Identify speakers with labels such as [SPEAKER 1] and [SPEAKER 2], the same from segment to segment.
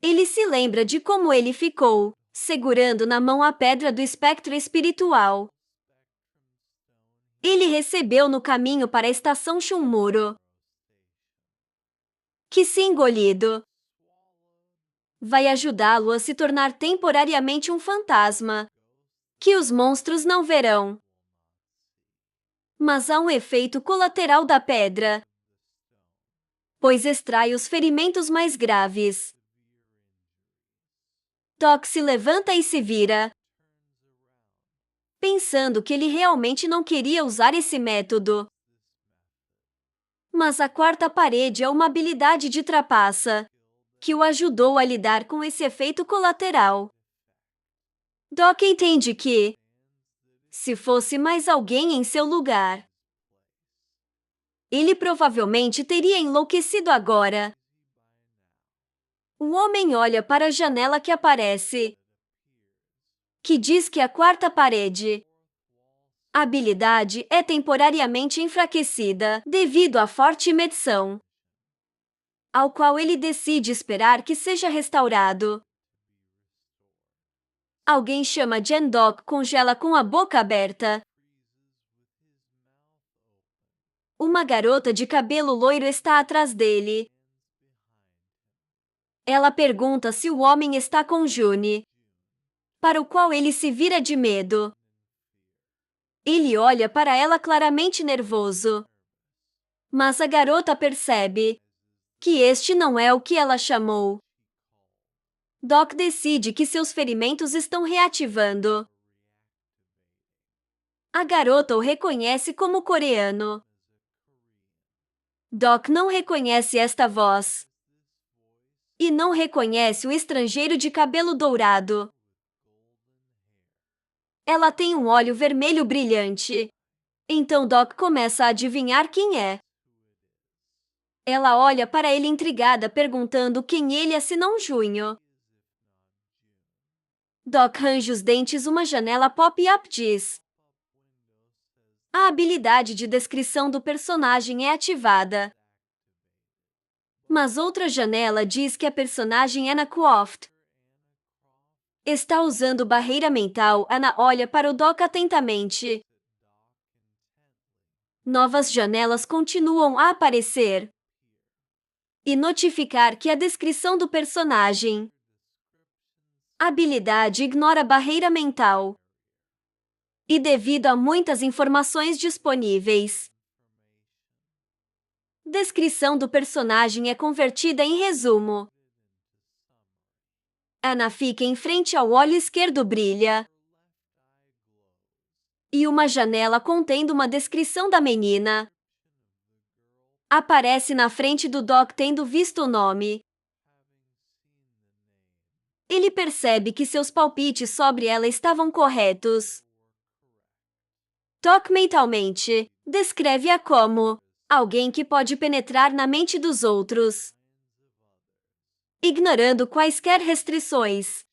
[SPEAKER 1] Ele se lembra de como ele ficou, segurando na mão a pedra do espectro espiritual. Ele recebeu no caminho para a estação Shunmuro. Que, se engolido, vai ajudá-lo a se tornar temporariamente um fantasma, que os monstros não verão. Mas há um efeito colateral da pedra, pois extrai os ferimentos mais graves. Doc se levanta e se vira, pensando que ele realmente não queria usar esse método. Mas a quarta parede é uma habilidade de trapaça, que o ajudou a lidar com esse efeito colateral. Doc entende que, se fosse mais alguém em seu lugar, ele provavelmente teria enlouquecido agora. O homem olha para a janela que aparece, que diz que a quarta parede, a habilidade, é temporariamente enfraquecida devido à forte medição, ao qual ele decide esperar que seja restaurado. Alguém chama Jandok congela com a boca aberta. Uma garota de cabelo loiro está atrás dele. Ela pergunta se o homem está com June, para o qual ele se vira de medo. Ele olha para ela claramente nervoso. Mas a garota percebe que este não é o que ela chamou. Doc decide que seus ferimentos estão reativando. A garota o reconhece como coreano. Doc não reconhece esta voz. E não reconhece o estrangeiro de cabelo dourado. Ela tem um olho vermelho brilhante. Então Doc começa a adivinhar quem é. Ela olha para ele intrigada, perguntando quem ele é se não Junho. Doc range os dentes. Uma janela pop-up diz: a habilidade de descrição do personagem é ativada. Mas outra janela diz que a personagem Anna Croft está usando barreira mental. Anna olha para o Doc atentamente. Novas janelas continuam a aparecer e notificar que a descrição do personagem, a habilidade ignora a barreira mental. E devido a muitas informações disponíveis, descrição do personagem é convertida em resumo. Anna fica em frente ao olho esquerdo brilha. E uma janela contendo uma descrição da menina aparece na frente do Doc tendo visto o nome. Ele percebe que seus palpites sobre ela estavam corretos. Doc mentalmente descreve-a como alguém que pode penetrar na mente dos outros, ignorando quaisquer restrições.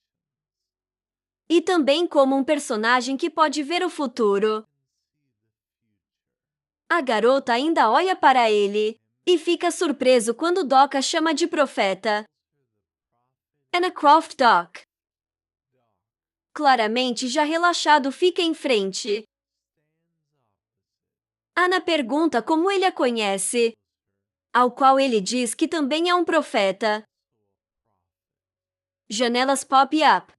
[SPEAKER 1] E também como um personagem que pode ver o futuro. A garota ainda olha para ele e fica surpreso quando Doc a chama de profeta. Anna Croft Doc, claramente já relaxado, fica em frente. Anna pergunta como ele a conhece, ao qual ele diz que também é um profeta. Janelas pop-up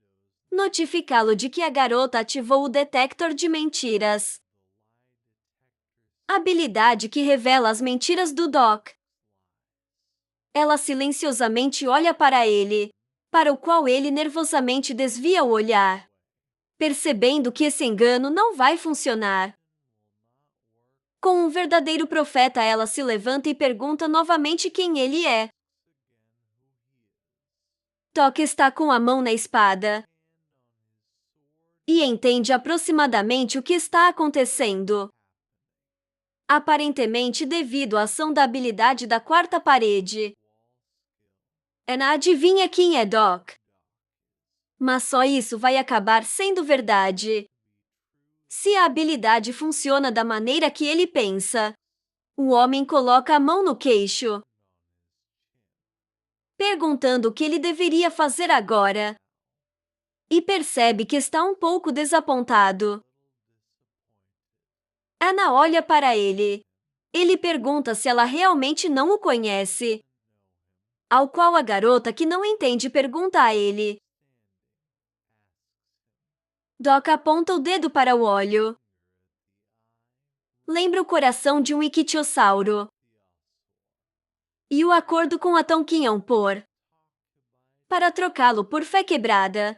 [SPEAKER 1] notificá-lo de que a garota ativou o detector de mentiras, habilidade que revela as mentiras do Doc. Ela silenciosamente olha para ele, para o qual ele nervosamente desvia o olhar, percebendo que esse engano não vai funcionar. Com um verdadeiro profeta, ela se levanta e pergunta novamente quem ele é. Doc está com a mão na espada e entende aproximadamente o que está acontecendo. Aparentemente devido à ação da habilidade da quarta parede. Anna adivinha quem é Doc. Mas só isso vai acabar sendo verdade se a habilidade funciona da maneira que ele pensa. O homem coloca a mão no queixo perguntando o que ele deveria fazer agora. E percebe que está um pouco desapontado. Anna olha para ele. Ele pergunta se ela realmente não o conhece. Ao qual a garota, que não entende, pergunta a ele. Doc aponta o dedo para o olho. Lembra o coração de um ictiosauro. E o acordo com a Tonkinson para trocá-lo por fé quebrada.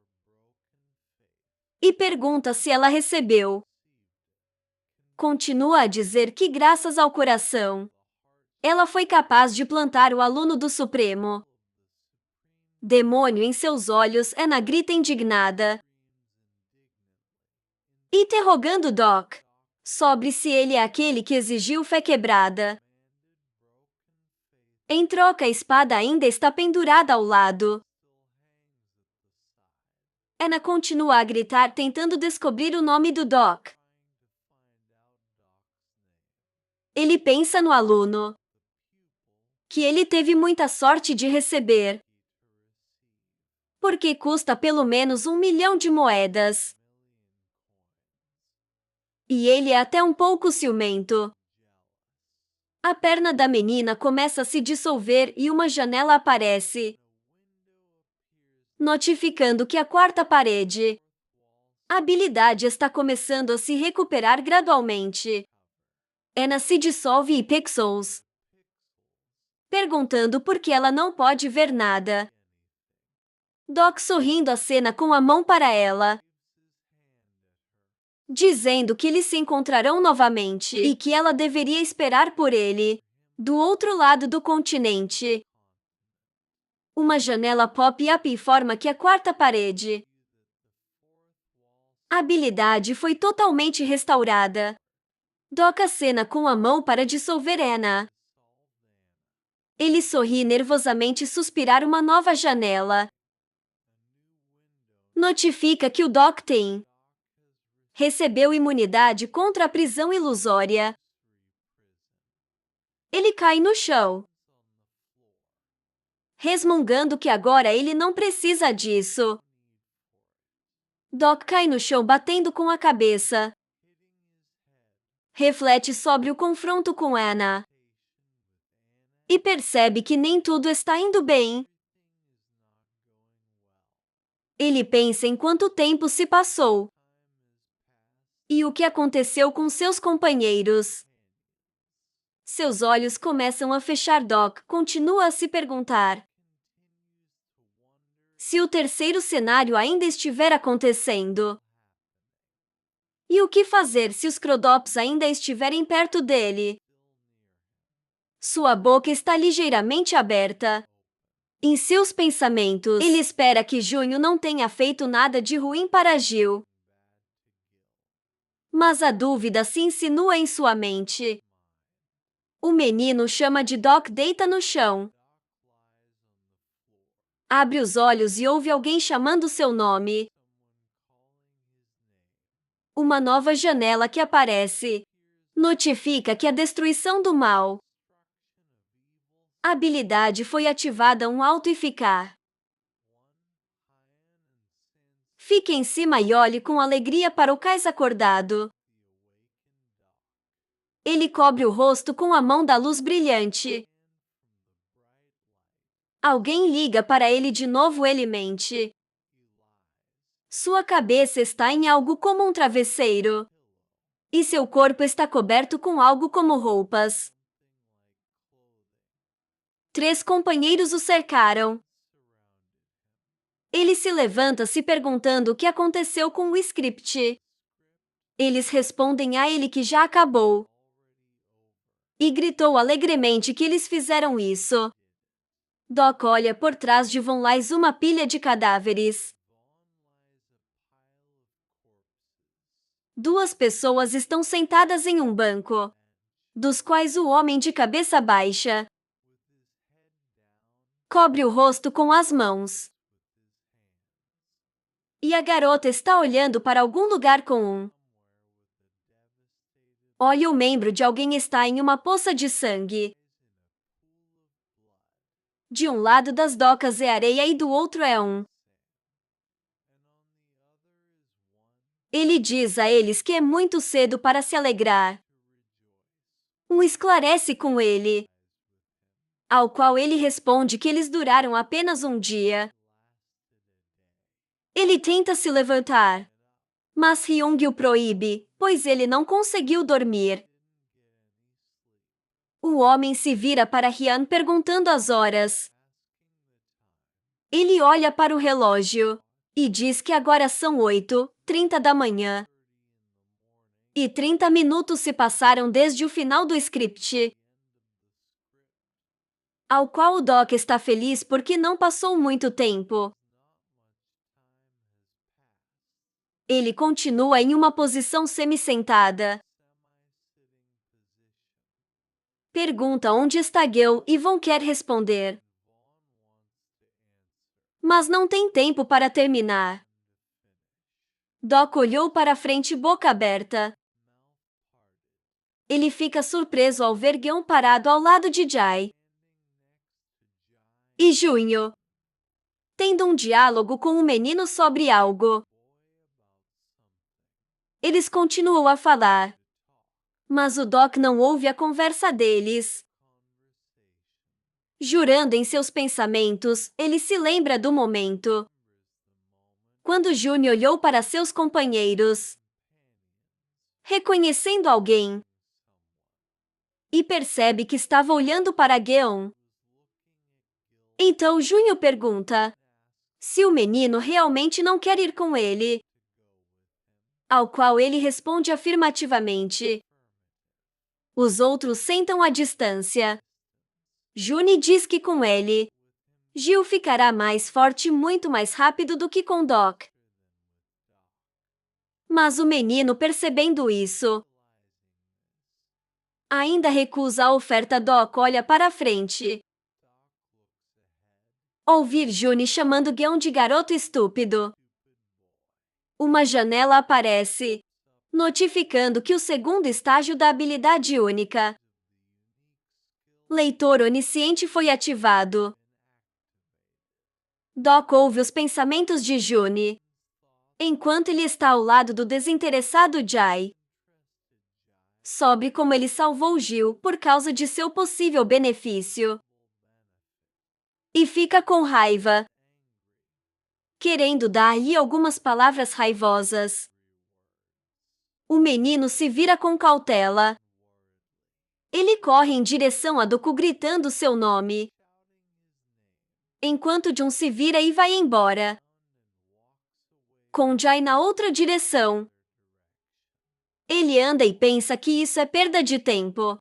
[SPEAKER 1] E pergunta se ela recebeu. Continua a dizer que, graças ao coração, ela foi capaz de plantar o aluno do Supremo. Demônio em seus olhos, Anna grita indignada, interrogando Doc sobre se ele é aquele que exigiu fé quebrada. Em troca, a espada ainda está pendurada ao lado. Anna continua a gritar, tentando descobrir o nome do Doc. Ele pensa no aluno, que ele teve muita sorte de receber, porque custa pelo menos 1 milhão de moedas. E ele é até um pouco ciumento. A perna da menina começa a se dissolver e uma janela aparece, notificando que a quarta parede. A habilidade está começando a se recuperar gradualmente. Anna se dissolve e pixels, perguntando por que ela não pode ver nada. Doc sorrindo acena com a mão para ela, dizendo que eles se encontrarão novamente e que ela deveria esperar por ele, do outro lado do continente. Uma janela pop-up informa que a quarta parede. A habilidade foi totalmente restaurada. Doc acena com a mão para dissolver Anna. Ele sorri nervosamente e suspirar uma nova janela. Notifica que o Doc recebeu imunidade contra a prisão ilusória. Ele cai no chão, resmungando que agora ele não precisa disso. Doc cai no chão batendo com a cabeça. Reflete sobre o confronto com Anna e percebe que nem tudo está indo bem. Ele pensa em quanto tempo se passou e o que aconteceu com seus companheiros. Seus olhos começam a fechar. Doc continua a se perguntar se o terceiro cenário ainda estiver acontecendo. E o que fazer se os Crodops ainda estiverem perto dele? Sua boca está ligeiramente aberta. Em seus pensamentos, ele espera que Junho não tenha feito nada de ruim para Gil. Mas a dúvida se insinua em sua mente. O menino chama de Doc, deita no chão. Abre os olhos e ouve alguém chamando seu nome. Uma nova janela que aparece notifica que a destruição do mal. A habilidade foi ativada alto e ficar. Fique em cima e olhe com alegria para o cais acordado. Ele cobre o rosto com a mão da luz brilhante. Alguém liga para ele de novo. Ele mente. Sua cabeça está em algo como um travesseiro. E seu corpo está coberto com algo como roupas. 3 companheiros o cercaram. Ele se levanta se perguntando o que aconteceu com o script. Eles respondem a ele que já acabou. E gritou alegremente que eles fizeram isso. Doc olha por trás de Von Lais uma pilha de cadáveres. 2 pessoas estão sentadas em um banco, dos quais o homem de cabeça baixa cobre o rosto com as mãos. E a garota está olhando para algum lugar com o membro de alguém está em uma poça de sangue. De um lado das docas é areia e do outro é um. Ele diz a eles que é muito cedo para se alegrar. Um esclarece com ele, ao qual ele responde que eles duraram apenas um dia. Ele tenta se levantar, mas Hyung o proíbe, pois ele não conseguiu dormir. O homem se vira para Hyun perguntando as horas. Ele olha para o relógio e diz que agora são 8:30 da manhã. E 30 minutos se passaram desde o final do script. Ao qual o Doc está feliz porque não passou muito tempo. Ele continua em uma posição semi-sentada. Pergunta onde está Gil e Von quer responder. Mas não tem tempo para terminar. Doc olhou para a frente boca aberta. Ele fica surpreso ao ver Gil parado ao lado de Jae. E Junho, tendo um diálogo com o menino sobre algo. Eles continuam a falar. Mas o Doc não ouve a conversa deles. Jurando em seus pensamentos, ele se lembra do momento. Quando June olhou para seus companheiros, reconhecendo alguém, e percebe que estava olhando para Geon. Então Junho pergunta se o menino realmente não quer ir com ele, ao qual ele responde afirmativamente. Os outros sentam à distância. June diz que com ele, Gil ficará mais forte e muito mais rápido do que com Doc. Mas o menino, percebendo isso, ainda recusa a oferta. Doc olha para a frente. Ouvir June chamando Geon de garoto estúpido. Uma janela aparece, notificando que o segundo estágio da habilidade única, Leitor Onisciente, foi ativado. Doc ouve os pensamentos de June, enquanto ele está ao lado do desinteressado Jae, sobre como ele salvou Gil por causa de seu possível benefício. E fica com raiva, querendo dar-lhe algumas palavras raivosas. O menino se vira com cautela. Ele corre em direção a Doku gritando seu nome, enquanto Jun se vira e vai embora, com Jae na outra direção. Ele anda e pensa que isso é perda de tempo,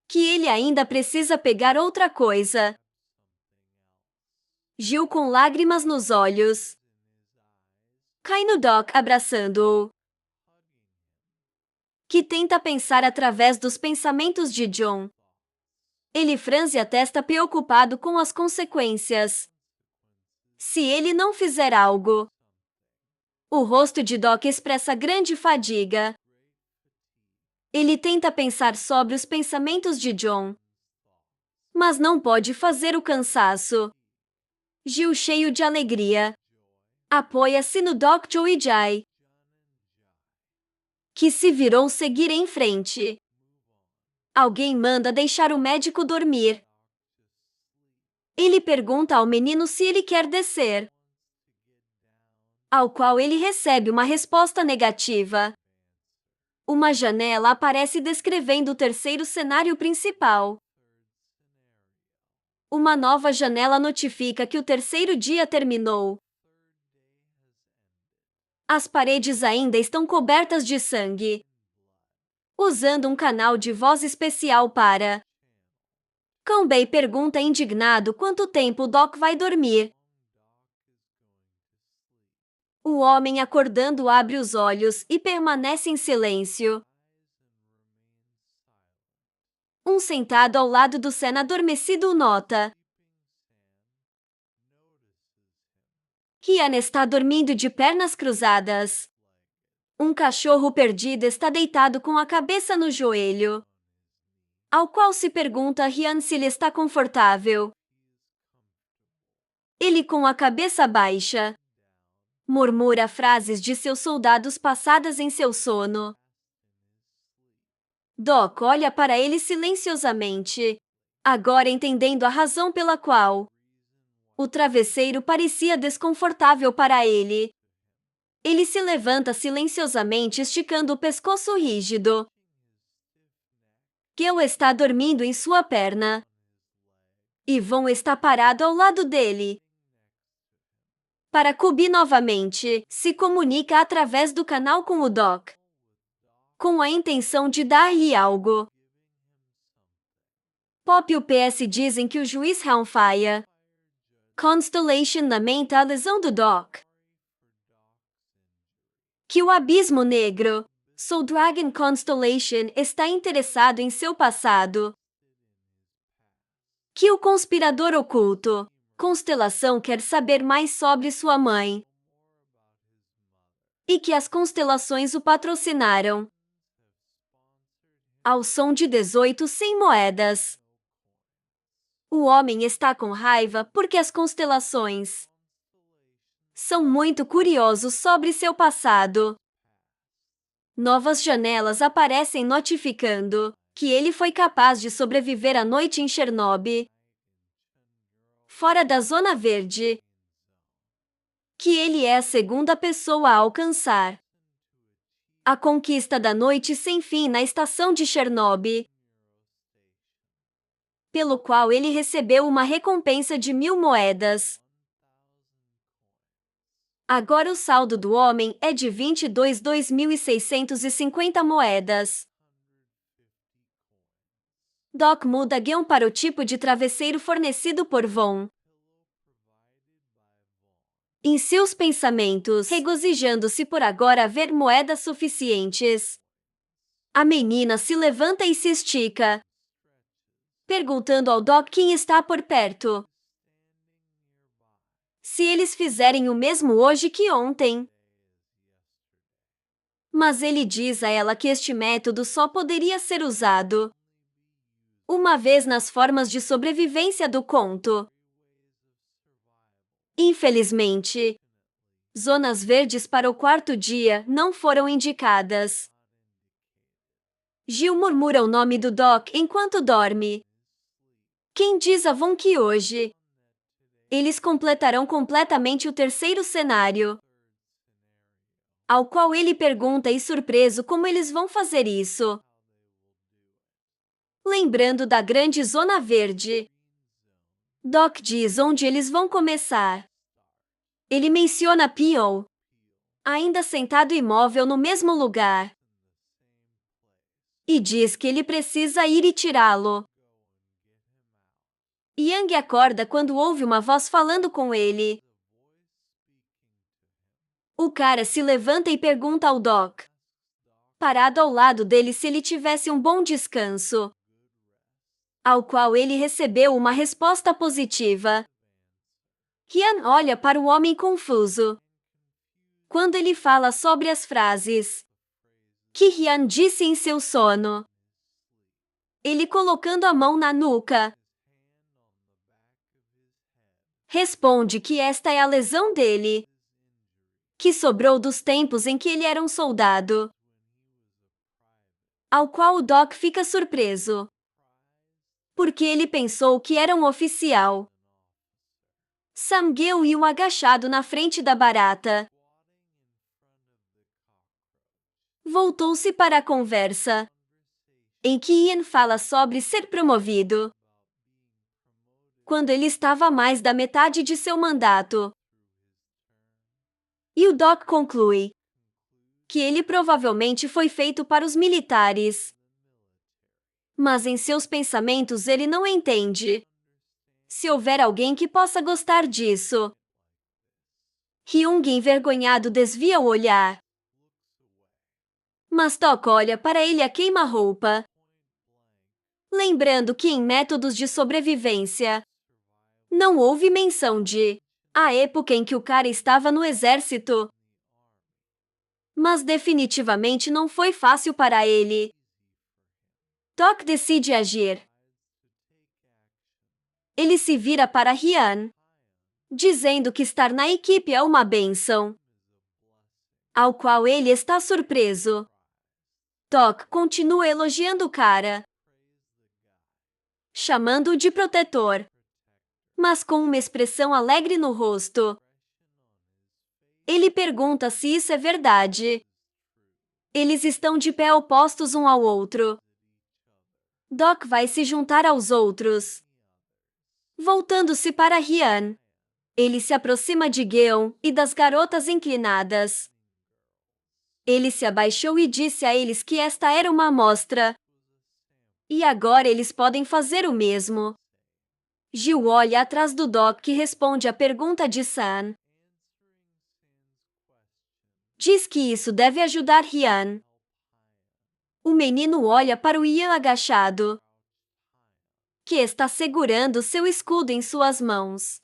[SPEAKER 1] que ele ainda precisa pegar outra coisa. Gil, com lágrimas nos olhos, cai no Doc abraçando-o, que tenta pensar através dos pensamentos de John. Ele franze a testa preocupado com as consequências. Se ele não fizer algo. O rosto de Doc expressa grande fadiga. Ele tenta pensar sobre os pensamentos de John, mas não pode fazer o cansaço. Gil, cheio de alegria, apoia-se no Doc, Joe e Jae, que se virou seguir em frente. Alguém manda deixar o médico dormir. Ele pergunta ao menino se ele quer descer, ao qual ele recebe uma resposta negativa. Uma janela aparece descrevendo o terceiro cenário principal. Uma nova janela notifica que o terceiro dia terminou. As paredes ainda estão cobertas de sangue, usando um canal de voz especial para. Kanbei pergunta indignado quanto tempo Doc vai dormir. O homem, acordando, abre os olhos e permanece em silêncio. Um sentado ao lado do Sen adormecido nota. Kian está dormindo de pernas cruzadas. Um cachorro perdido está deitado com a cabeça no joelho, ao qual se pergunta a Ryan se ele está confortável. Ele, com a cabeça baixa, murmura frases de seus soldados passadas em seu sono. Doc olha para ele silenciosamente, agora entendendo a razão pela qual o travesseiro parecia desconfortável para ele. Ele se levanta silenciosamente, esticando o pescoço rígido. Gale está dormindo em sua perna. Yvonne está parado ao lado dele. Para Kubi novamente, se comunica através do canal com o Doc, com a intenção de dar-lhe algo. Pop e o PS dizem que o juiz Hellfire Constellation lamenta a lesão do Doc, que o Abismo Negro, Soul Dragon Constellation, está interessado em seu passado, que o conspirador oculto, Constelação, quer saber mais sobre sua mãe, e que as constelações o patrocinaram. Ao som de 18 sem moedas, o homem está com raiva porque as constelações são muito curiosos sobre seu passado. Novas janelas aparecem notificando que ele foi capaz de sobreviver à noite em Chernobyl, fora da Zona Verde, que ele é a segunda pessoa a alcançar a conquista da noite sem fim na estação de Chernobyl, pelo qual ele recebeu uma recompensa de 1000 moedas. Agora o saldo do homem é de 22.650 moedas. Doc muda Gion para o tipo de travesseiro fornecido por Von. Em seus pensamentos, regozijando-se por agora haver moedas suficientes, a menina se levanta e se estica, perguntando ao Doc quem está por perto. Se eles fizerem o mesmo hoje que ontem. Mas ele diz a ela que este método só poderia ser usado uma vez nas formas de sobrevivência do conto. Infelizmente, zonas verdes para o quarto dia não foram indicadas. Gil murmura o nome do Doc enquanto dorme. Quem diz a Von que hoje eles completarão completamente o terceiro cenário, ao qual ele pergunta e surpreso como eles vão fazer isso. Lembrando da grande zona verde, Doc diz onde eles vão começar. Ele menciona Pio, ainda sentado imóvel no mesmo lugar, e diz que ele precisa ir e tirá-lo. Yang acorda quando ouve uma voz falando com ele. O cara se levanta e pergunta ao Doc, parado ao lado dele, se ele tivesse um bom descanso, ao qual ele recebeu uma resposta positiva. Ryan olha para o homem confuso quando ele fala sobre as frases que Ryan disse em seu sono. Ele, colocando a mão na nuca, responde que esta é a lesão dele, que sobrou dos tempos em que ele era um soldado, ao qual o Doc fica surpreso, porque ele pensou que era um oficial. Sam Gale e o agachado na frente da barata. Voltou-se para a conversa, em que Ian fala sobre ser promovido, quando ele estava a mais da metade de seu mandato. E o Doc conclui que ele provavelmente foi feito para os militares. Mas em seus pensamentos ele não entende se houver alguém que possa gostar disso. Hyung, envergonhado, desvia o olhar. Mas Doc olha para ele a queima-roupa, lembrando que em métodos de sobrevivência não houve menção de a época em que o cara estava no exército. Mas definitivamente não foi fácil para ele. Doc decide agir. Ele se vira para Ryan, dizendo que estar na equipe é uma bênção, ao qual ele está surpreso. Doc continua elogiando o cara, chamando-o de protetor, mas com uma expressão alegre no rosto. Ele pergunta se isso é verdade. Eles estão de pé opostos um ao outro. Doc vai se juntar aos outros. Voltando-se para Ryan, ele se aproxima de Geon e das garotas inclinadas. Ele se abaixou e disse a eles que esta era uma amostra, e agora eles podem fazer o mesmo. Gil olha atrás do Doc, que responde à pergunta de San. Diz que isso deve ajudar Ryan. O menino olha para o Ian agachado, que está segurando seu escudo em suas mãos,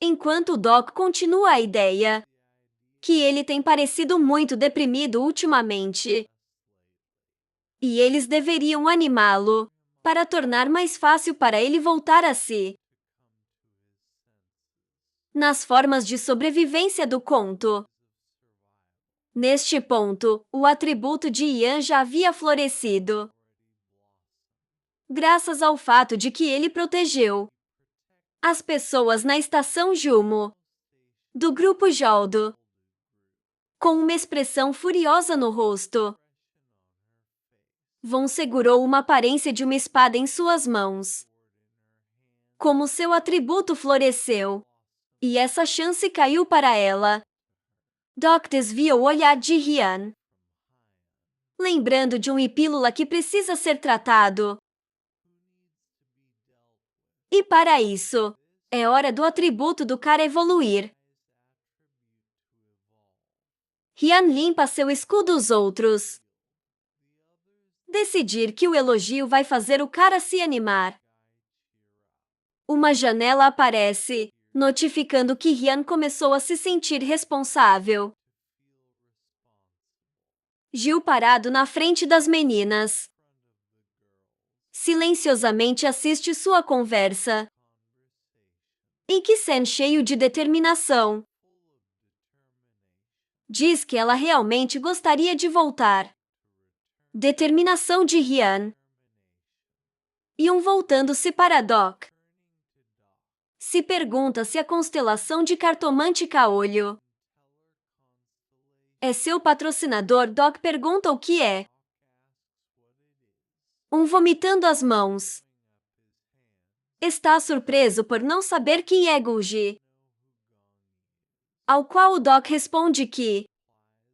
[SPEAKER 1] enquanto o Doc continua a ideia que ele tem parecido muito deprimido ultimamente, e eles deveriam animá-lo para tornar mais fácil para ele voltar a si. Nas formas de sobrevivência do conto. Neste ponto, o atributo de Ian já havia florescido, graças ao fato de que ele protegeu as pessoas na estação Jumo, do grupo Joldo, com uma expressão furiosa no rosto. Von segurou uma aparência de uma espada em suas mãos. Como seu atributo floresceu, e essa chance caiu para ela, Doc desvia o olhar de Ryan, lembrando de um epílola que precisa ser tratado. E para isso, é hora do atributo do cara evoluir. Ryan limpa seu escudo dos outros. Decidir que o elogio vai fazer o cara se animar. Uma janela aparece, notificando que Ryan começou a se sentir responsável. Gil parado na frente das meninas, silenciosamente assiste sua conversa, em que Sen, cheio de determinação, diz que ela realmente gostaria de voltar. Determinação de Ryan. E voltando-se para Doc, se pergunta se a constelação de Cartomante Caolho é seu patrocinador. Doc pergunta o que é. Vomitando as mãos. Está surpreso por não saber quem é Guji. Ao qual o Doc responde que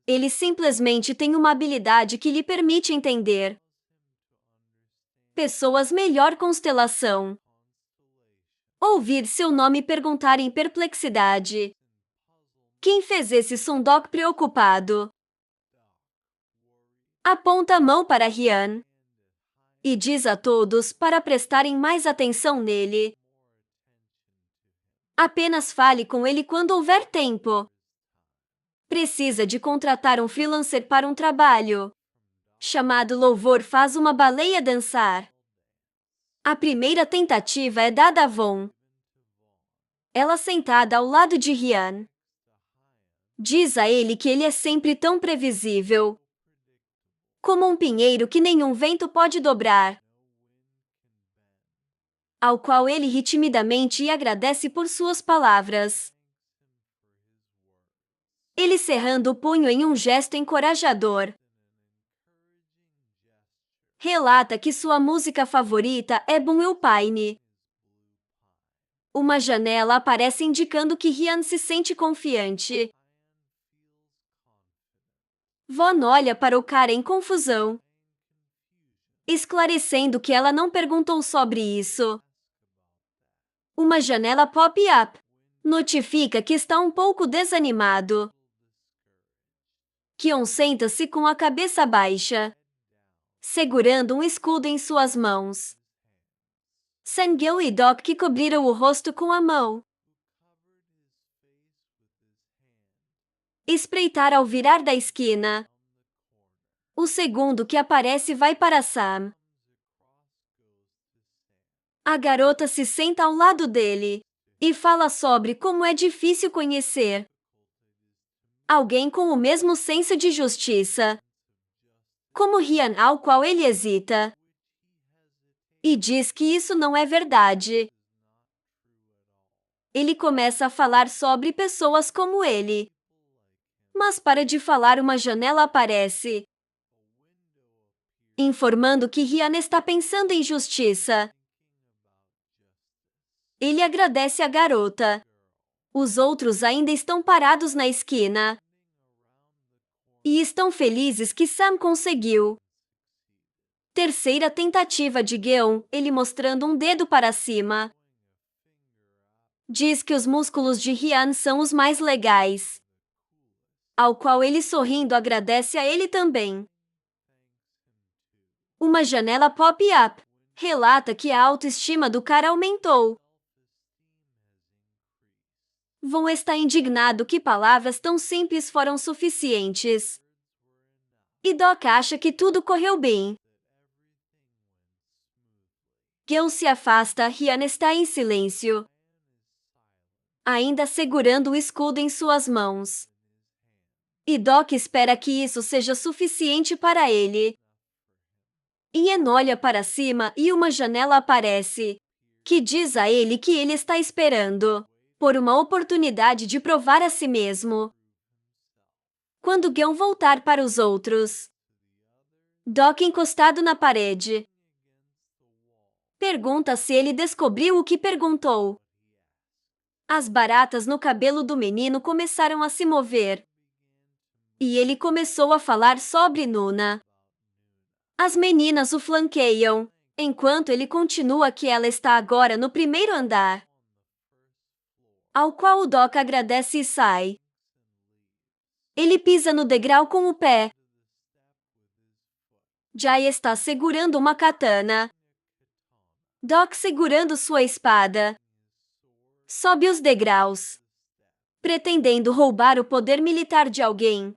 [SPEAKER 1] ele simplesmente tem uma habilidade que lhe permite entender pessoas melhor. Constelação. Ouvir seu nome perguntar em perplexidade. Quem fez esse som? Doc preocupado aponta a mão para Ryan e diz a todos para prestarem mais atenção nele. Apenas fale com ele quando houver tempo. Precisa de contratar um freelancer para um trabalho chamado Louvor faz uma baleia dançar. A primeira tentativa é dada a Von. Ela sentada ao lado de Ryan. Diz a ele que ele é sempre tão previsível, como um pinheiro que nenhum vento pode dobrar. Ao qual ele ri timidamente e agradece por suas palavras. Ele cerrando o punho em um gesto encorajador. Relata que sua música favorita é Blue Pine. Uma janela aparece indicando que Ryan se sente confiante. Von olha para o cara em confusão, esclarecendo que ela não perguntou sobre isso. Uma janela pop-up notifica que está um pouco desanimado. Kion senta-se com a cabeça baixa, segurando um escudo em suas mãos. Sangyeon e Doc, que cobriram o rosto com a mão, espreitar ao virar da esquina. O segundo que aparece vai para Sam. A garota se senta ao lado dele e fala sobre como é difícil conhecer alguém com o mesmo senso de justiça como Ryan, ao qual ele hesita, e diz que isso não é verdade. Ele começa a falar sobre pessoas como ele. Mas para de falar, uma janela aparece, informando que Ryan está pensando em justiça. Ele agradece a garota. Os outros ainda estão parados na esquina e estão felizes que Sam conseguiu. Terceira tentativa de Geon, ele mostrando um dedo para cima. Diz que os músculos de Ryan são os mais legais, ao qual ele sorrindo agradece a ele também. Uma janela pop-up relata que a autoestima do cara aumentou. Von está indignado que palavras tão simples foram suficientes. E Doc acha que tudo correu bem. Geon se afasta, Ryan está em silêncio, ainda segurando o escudo em suas mãos. E Doc espera que isso seja suficiente para ele. Ian olha para cima e uma janela aparece, que diz a ele que ele está esperando por uma oportunidade de provar a si mesmo. Quando Geon voltar para os outros, Doc encostado na parede pergunta se ele descobriu o que perguntou. As baratas no cabelo do menino começaram a se mover. E ele começou a falar sobre Nuna. As meninas o flanqueiam, enquanto ele continua que ela está agora no primeiro andar, ao qual o Doc agradece e sai. Ele pisa no degrau com o pé. Jai está segurando uma katana. Doc segurando sua espada. Sobe os degraus, pretendendo roubar o poder militar de alguém.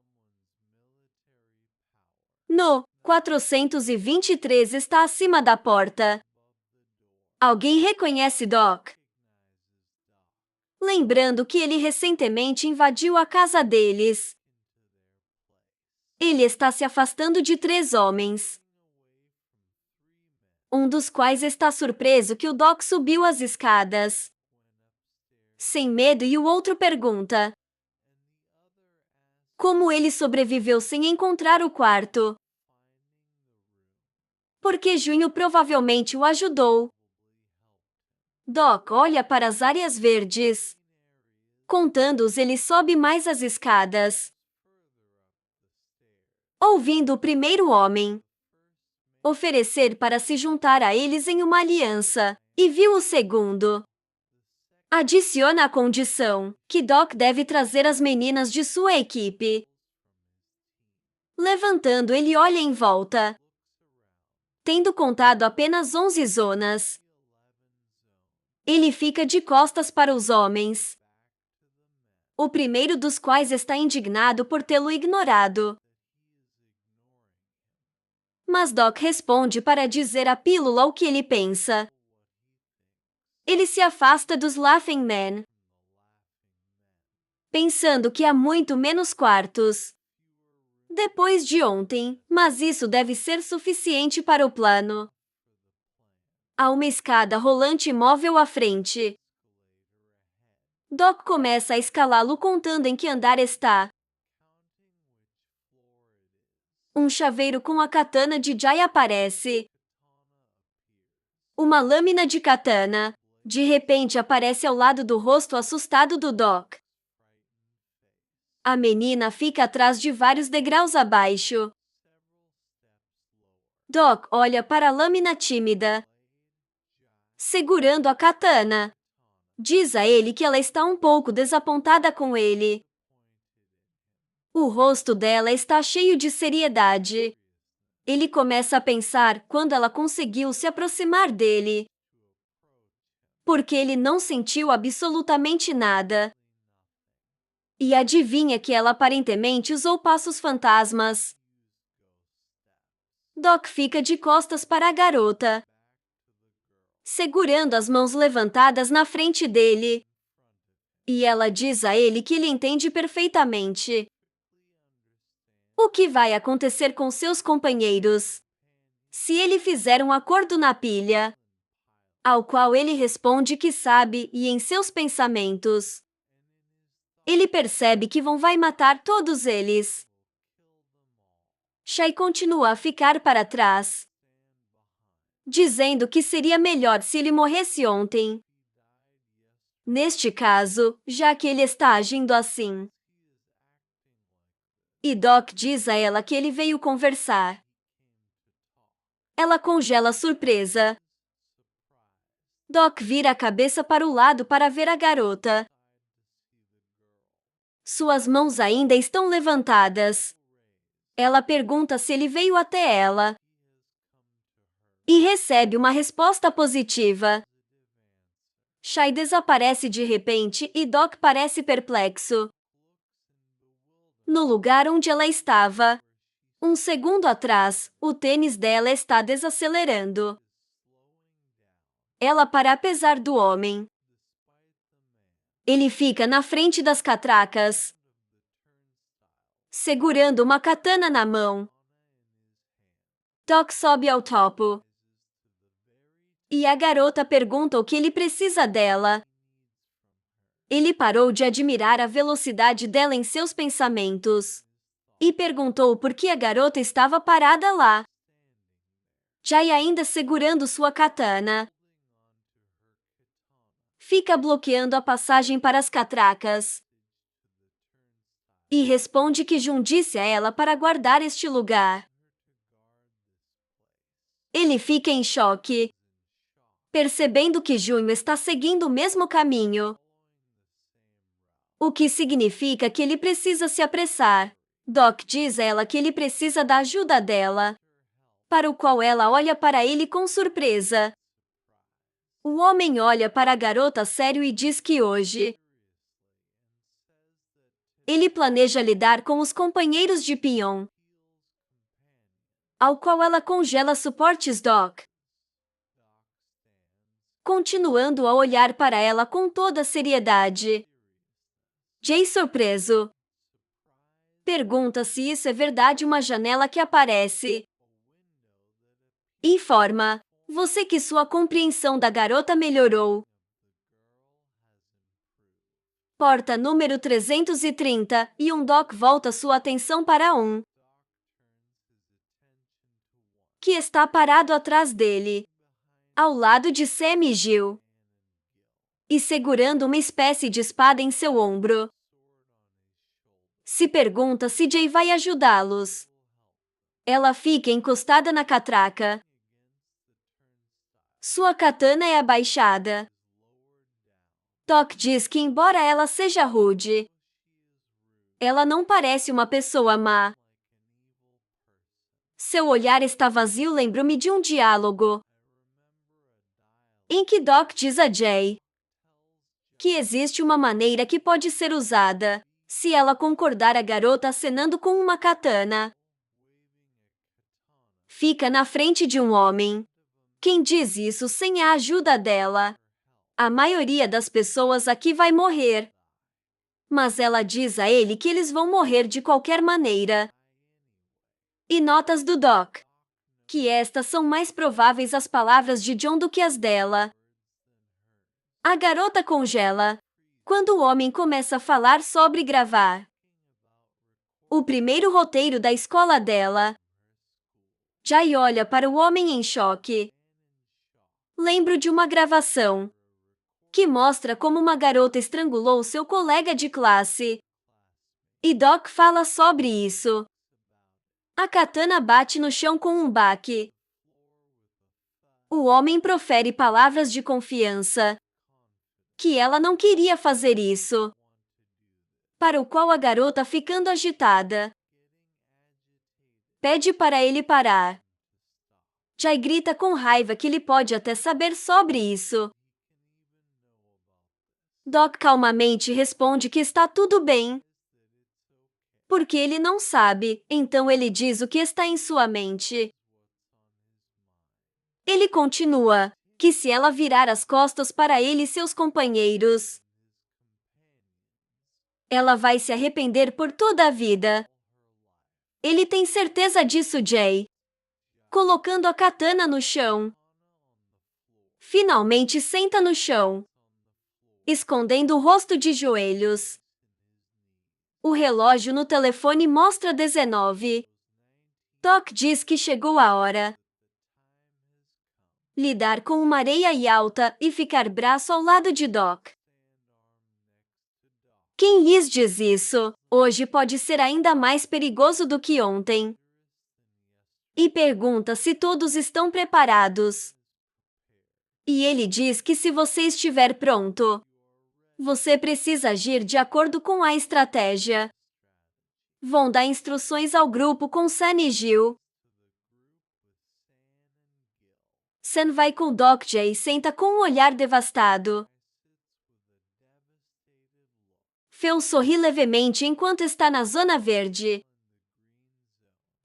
[SPEAKER 1] No 423 está acima da porta. Alguém reconhece Doc, lembrando que ele recentemente invadiu a casa deles. Ele está se afastando de 3 homens, um dos quais está surpreso que o Doc subiu as escadas sem medo, e o outro pergunta como ele sobreviveu sem encontrar o quarto. Porque Junho provavelmente o ajudou. Doc olha para as áreas verdes. Contando-os, ele sobe mais as escadas, ouvindo o primeiro homem oferecer para se juntar a eles em uma aliança, e viu o segundo. Adiciona a condição que Doc deve trazer as meninas de sua equipe. Levantando, ele olha em volta, tendo contado apenas 11 zonas. Ele fica de costas para os homens, o primeiro dos quais está indignado por tê-lo ignorado. Mas Doc responde para dizer à pílula o que ele pensa. Ele se afasta dos Laughing Men, pensando que há muito menos quartos depois de ontem, mas isso deve ser suficiente para o plano. Há uma escada rolante móvel à frente. Doc começa a escalá-lo contando em que andar está. Um chaveiro com a katana de Jai aparece. Uma lâmina de katana, de repente, aparece ao lado do rosto assustado do Doc. A menina fica atrás de vários degraus abaixo. Doc olha para a lâmina tímida, segurando a katana. Diz a ele que ela está um pouco desapontada com ele. O rosto dela está cheio de seriedade. Ele começa a pensar quando ela conseguiu se aproximar dele, porque ele não sentiu absolutamente nada. E adivinha que ela aparentemente usou passos fantasmas. Doc fica de costas para a garota, segurando as mãos levantadas na frente dele. E ela diz a ele que ele entende perfeitamente o que vai acontecer com seus companheiros se ele fizer um acordo na pilha, ao qual ele responde que sabe e em seus pensamentos ele percebe que vai matar todos eles. Shai continua a ficar para trás, dizendo que seria melhor se ele morresse ontem. Neste caso, já que ele está agindo assim. E Doc diz a ela que ele veio conversar. Ela congela surpresa. Doc vira a cabeça para o lado para ver a garota. Suas mãos ainda estão levantadas. Ela pergunta se ele veio até ela. E recebe uma resposta positiva. Shai desaparece de repente e Doc parece perplexo. No lugar onde ela estava, um segundo atrás, o tênis dela está desacelerando. Ela para apesar do homem. Ele fica na frente das catracas, segurando uma katana na mão. Doc sobe ao topo. E a garota pergunta o que ele precisa dela. Ele parou de admirar a velocidade dela em seus pensamentos e perguntou por que a garota estava parada lá. Jai ainda segurando sua katana. Fica bloqueando a passagem para as catracas. E responde que Jun disse a ela para guardar este lugar. Ele fica em choque, percebendo que Jun está seguindo o mesmo caminho. O que significa que ele precisa se apressar. Doc diz a ela que ele precisa da ajuda dela, para o qual ela olha para ele com surpresa. O homem olha para a garota sério e diz que hoje ele planeja lidar com os companheiros de Pion, ao qual ela congela suportes Doc, continuando a olhar para ela com toda seriedade. Jay, surpreso, pergunta se isso é verdade. Uma janela que aparece informa você que sua compreensão da garota melhorou. Porta número 330, e Doc volta sua atenção para que está parado atrás dele, ao lado de Sam e Gil, e segurando uma espécie de espada em seu ombro. Se pergunta se Jay vai ajudá-los. Ela fica encostada na catraca. Sua katana é abaixada. Doc diz que embora ela seja rude, ela não parece uma pessoa má. Seu olhar está vazio. Lembro-me de um diálogo em que Doc diz a Jay que existe uma maneira que pode ser usada se ela concordar. A garota acenando com uma katana fica na frente de um homem. Quem diz isso sem a ajuda dela? A maioria das pessoas aqui vai morrer. Mas ela diz a ele que eles vão morrer de qualquer maneira. E notas do Doc que estas são mais prováveis as palavras de John do que as dela. A garota congela quando o homem começa a falar sobre gravar o primeiro roteiro da escola dela. Jai olha para o homem em choque. Lembro de uma gravação que mostra como uma garota estrangulou seu colega de classe. E Doc fala sobre isso. A katana bate no chão com um baque. O homem profere palavras de confiança que ela não queria fazer isso, para o qual a garota, ficando agitada, pede para ele parar. Jai grita com raiva que ele pode até saber sobre isso. Doc calmamente responde que está tudo bem, porque ele não sabe. Então ele diz o que está em sua mente. Ele continua: que se ela virar as costas para ele e seus companheiros, ela vai se arrepender por toda a vida. Ele tem certeza disso, Jay. Colocando a katana no chão. Finalmente senta no chão, escondendo o rosto de joelhos. O relógio no telefone mostra 19. Doc diz que chegou a hora. Lidar com uma areia alta e ficar braço ao lado de Doc. Quem lhes diz isso, hoje pode ser ainda mais perigoso do que ontem. E pergunta se todos estão preparados. E ele diz que se você estiver pronto, você precisa agir de acordo com a estratégia. Vão dar instruções ao grupo com Sam e Gil. Sam vai com Doc. Jay senta com um olhar devastado. Phil sorri levemente enquanto está na zona verde.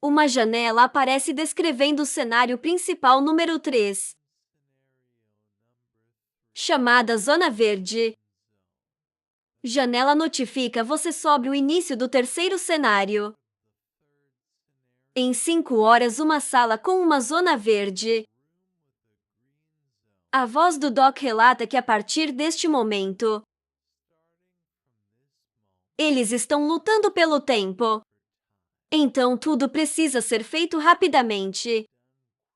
[SPEAKER 1] Uma janela aparece descrevendo o cenário principal número 3. Chamada Zona Verde. Janela notifica você sobre o início do terceiro cenário. Em 5 horas, uma sala com uma zona verde. A voz do Doc relata que a partir deste momento, eles estão lutando pelo tempo. Então tudo precisa ser feito rapidamente.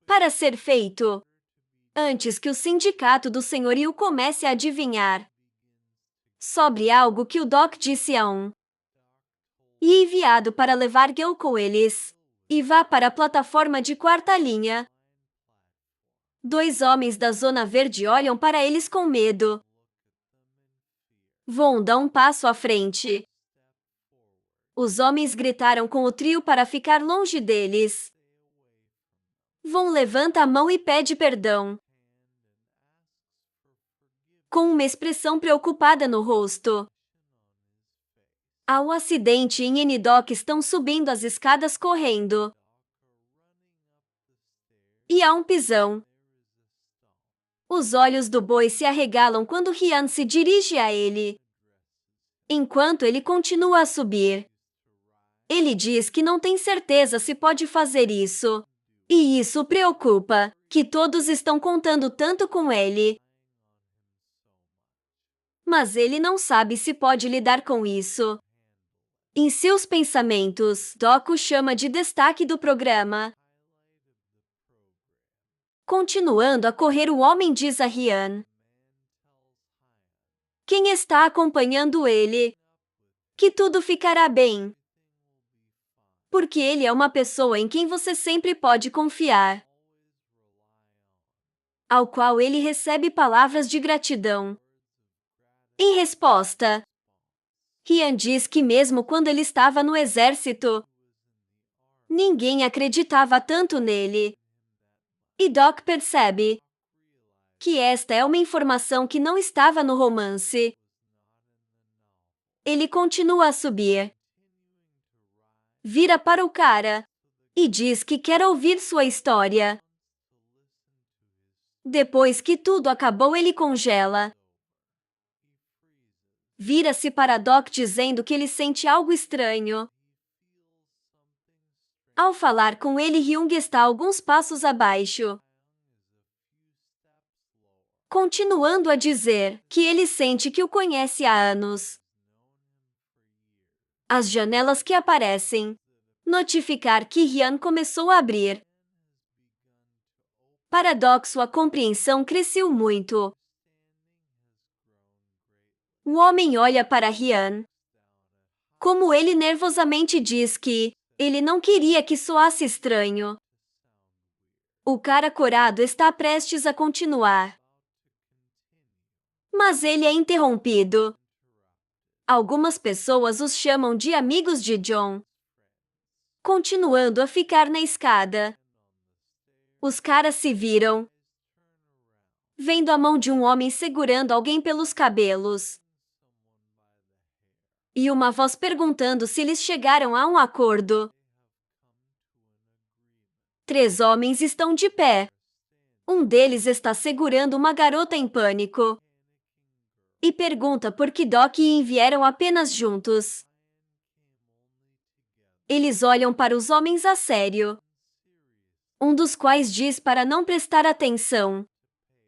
[SPEAKER 1] Para ser feito, antes que o sindicato do senhorio comece a adivinhar sobre algo que o Doc disse a um. E enviado para levar Gil com eles. E vá para a plataforma de quarta linha. 2 homens da Zona Verde olham para eles com medo. Vão dar um passo à frente. Os homens gritaram com o trio para ficar longe deles. Von levanta a mão e pede perdão, com uma expressão preocupada no rosto. Há um acidente e N-Doc estão subindo as escadas correndo. E há um pisão. Os olhos do boi se arregalam quando Ryan se dirige a ele, enquanto ele continua a subir. Ele diz que não tem certeza se pode fazer isso. E isso o preocupa, que todos estão contando tanto com ele. Mas ele não sabe se pode lidar com isso. Em seus pensamentos, Doc o chama de destaque do programa. Continuando a correr, o homem diz a Ryan: quem está acompanhando ele? Que tudo ficará bem. Porque ele é uma pessoa em quem você sempre pode confiar. Ao qual ele recebe palavras de gratidão. Em resposta, Ryan diz que mesmo quando ele estava no exército, ninguém acreditava tanto nele. E Doc percebe que esta é uma informação que não estava no romance. Ele continua a subir. Vira para o cara e diz que quer ouvir sua história. Depois que tudo acabou, ele congela. Vira-se para Doc dizendo que ele sente algo estranho. Ao falar com ele, Hyung está alguns passos abaixo, continuando a dizer que ele sente que o conhece há anos. As janelas que aparecem notificar que Ryan começou a abrir. Para Doc, sua compreensão cresceu muito. O homem olha para Ryan, como ele nervosamente diz que ele não queria que soasse estranho. O cara corado está prestes a continuar, mas ele é interrompido. Algumas pessoas os chamam de amigos de John. Continuando a ficar na escada, os caras se viram, vendo a mão de um homem segurando alguém pelos cabelos. E uma voz perguntando se eles chegaram a um acordo. 3 homens estão de pé, Um deles está segurando uma garota em pânico e pergunta por que Doc e Ian vieram apenas juntos. Eles olham para os homens a sério, um dos quais diz para não prestar atenção.